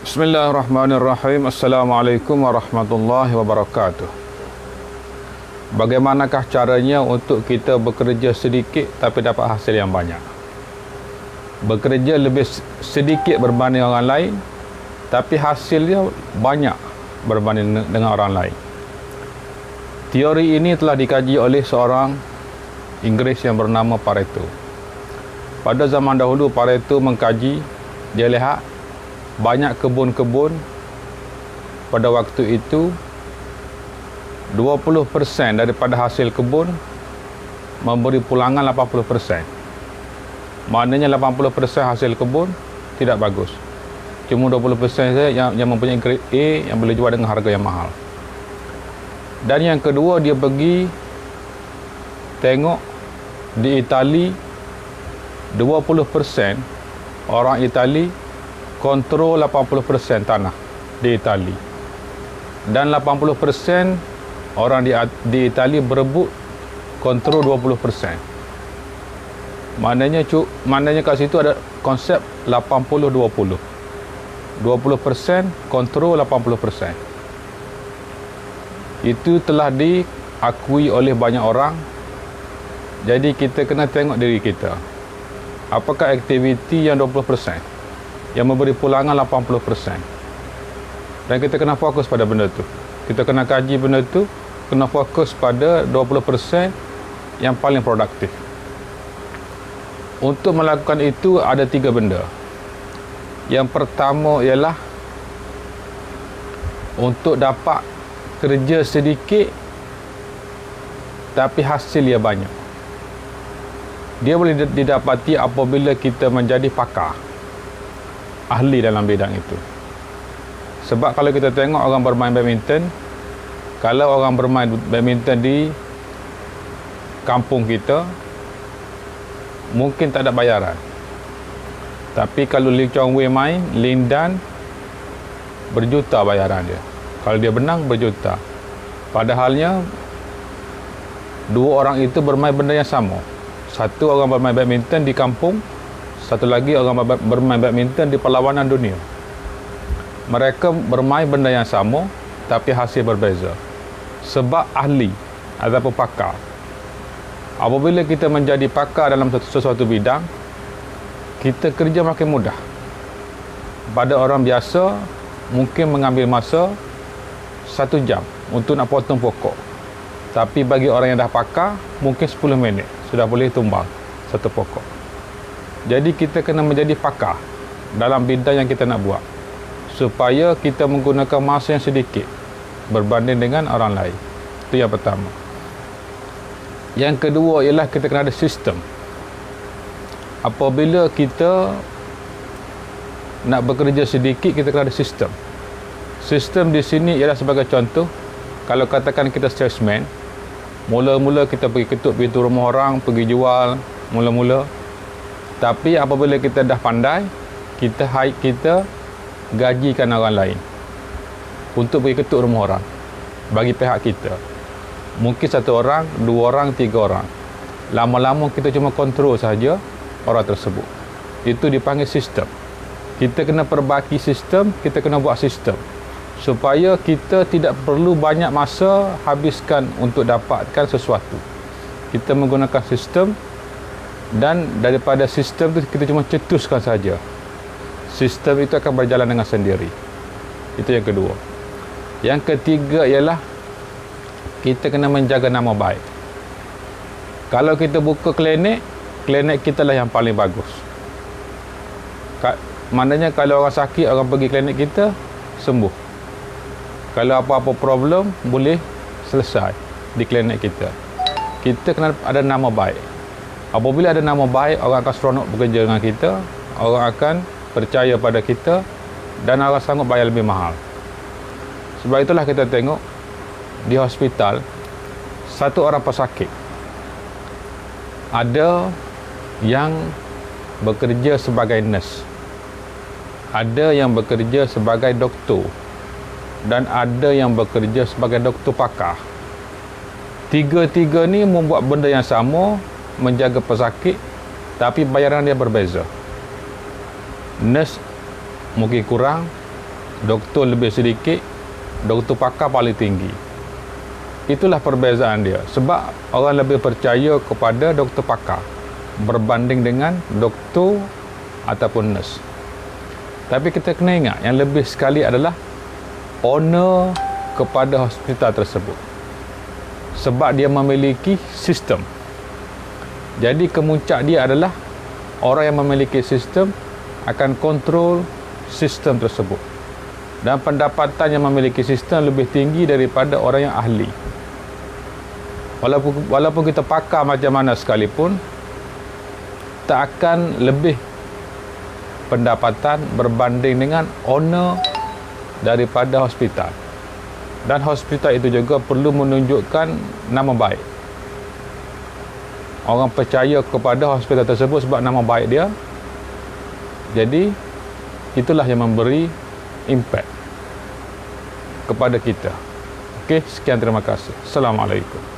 Bismillahirrahmanirrahim. Assalamualaikum warahmatullahi wabarakatuh. Bagaimanakah caranya untuk kita bekerja sedikit tapi dapat hasil yang banyak? Bekerja lebih sedikit berbanding orang lain tapi hasilnya banyak berbanding dengan orang lain. Teori ini telah dikaji oleh seorang Inggeris yang bernama Pareto. Pada zaman dahulu Pareto mengkaji, dia lihat banyak kebun-kebun pada waktu itu 20% daripada hasil kebun memberi pulangan 80%. Maknanya 80% hasil kebun tidak bagus. Cuma 20% saja yang mempunyai grade A yang boleh jual dengan harga yang mahal. Dan yang kedua, dia pergi tengok di Itali 20% orang Itali kontrol 80% tanah di Itali, dan 80% orang di Itali berebut kontrol 20%. Maknanya kat situ ada konsep 80-20. 20% kontrol 80%. Itu telah diakui oleh banyak orang. Jadi kita kena tengok diri kita. Apakah aktiviti yang 20% yang memberi pulangan 80%, dan kita kena fokus pada benda tu. Kita kena kaji benda tu, kena fokus pada 20% yang paling produktif. Untuk melakukan itu ada 3 benda. Yang pertama ialah untuk dapat kerja sedikit tapi hasil dia banyak. Dia boleh didapati apabila kita menjadi pakar, ahli dalam bidang itu. Sebab kalau kita tengok orang bermain badminton, kalau orang bermain badminton di kampung kita mungkin tak ada bayaran. Tapi kalau Lee Chong Wei main, Lin Dan berjuta bayaran dia. Kalau dia menang berjuta. Padahalnya dua orang itu bermain benda yang sama. Satu orang bermain badminton di kampung, satu lagi orang bermain badminton di perlawanan dunia. Mereka bermain benda yang sama tapi hasil berbeza. Sebab ahli ataupun pakar. Apabila kita menjadi pakar dalam sesuatu bidang, kita kerja makin mudah. Pada orang biasa mungkin mengambil masa 1 jam untuk nak potong pokok. Tapi bagi orang yang dah pakar mungkin 10 minit sudah boleh tumbang satu pokok. Jadi kita kena menjadi pakar dalam bidang yang kita nak buat, supaya kita menggunakan masa yang sedikit berbanding dengan orang lain. Itu yang pertama. Yang kedua ialah kita kena ada sistem. Apabila kita nak bekerja sedikit, kita kena ada sistem. Sistem di sini ialah sebagai contoh, kalau katakan kita salesman, mula-mula kita pergi ketuk pintu rumah orang, pergi jual mula-mula. Tapi apabila kita dah pandai, kita gajikan orang lain untuk pergi ketuk rumah orang bagi pihak kita. Mungkin 1 orang, 2 orang, 3 orang. Lama-lama kita cuma kontrol saja orang tersebut. Itu dipanggil sistem. Kita kena perbaiki sistem, kita kena buat sistem supaya kita tidak perlu banyak masa habiskan untuk dapatkan sesuatu. Kita menggunakan sistem, dan daripada sistem itu kita cuma cetuskan saja. Sistem itu akan berjalan dengan sendiri. Itu yang kedua. Yang ketiga ialah kita kena menjaga nama baik. Kalau kita buka klinik kita lah yang paling bagus. Maknanya kalau orang sakit, orang pergi klinik kita, sembuh. Kalau apa-apa problem, boleh selesai di klinik kita. Kita kena ada nama baik. Apabila ada nama baik, orang akan seronok bekerja dengan kita, orang akan percaya pada kita, dan orang sanggup bayar lebih mahal. Sebab itulah kita tengok di hospital, 1 orang pesakit, ada yang bekerja sebagai nurse, ada yang bekerja sebagai doktor, dan ada yang bekerja sebagai doktor pakar. Tiga-tiga ni membuat benda yang sama, menjaga pesakit, tapi bayaran dia berbeza. Nurse mungkin kurang, doktor lebih sedikit, doktor pakar paling tinggi. Itulah perbezaan dia. Sebab orang lebih percaya kepada doktor pakar berbanding dengan doktor ataupun nurse. Tapi kita kena ingat, yang lebih sekali adalah owner kepada hospital tersebut. Sebab dia memiliki sistem. Jadi kemuncak dia adalah orang yang memiliki sistem akan kontrol sistem tersebut. Dan pendapatan yang memiliki sistem lebih tinggi daripada orang yang ahli. Walaupun kita pakar macam mana sekalipun, tak akan lebih pendapatan berbanding dengan owner daripada hospital. Dan hospital itu juga perlu menunjukkan nama baik. Orang percaya kepada hospital tersebut sebab nama baik dia. Jadi itulah yang memberi impact kepada kita. Okey, sekian, terima kasih. Assalamualaikum.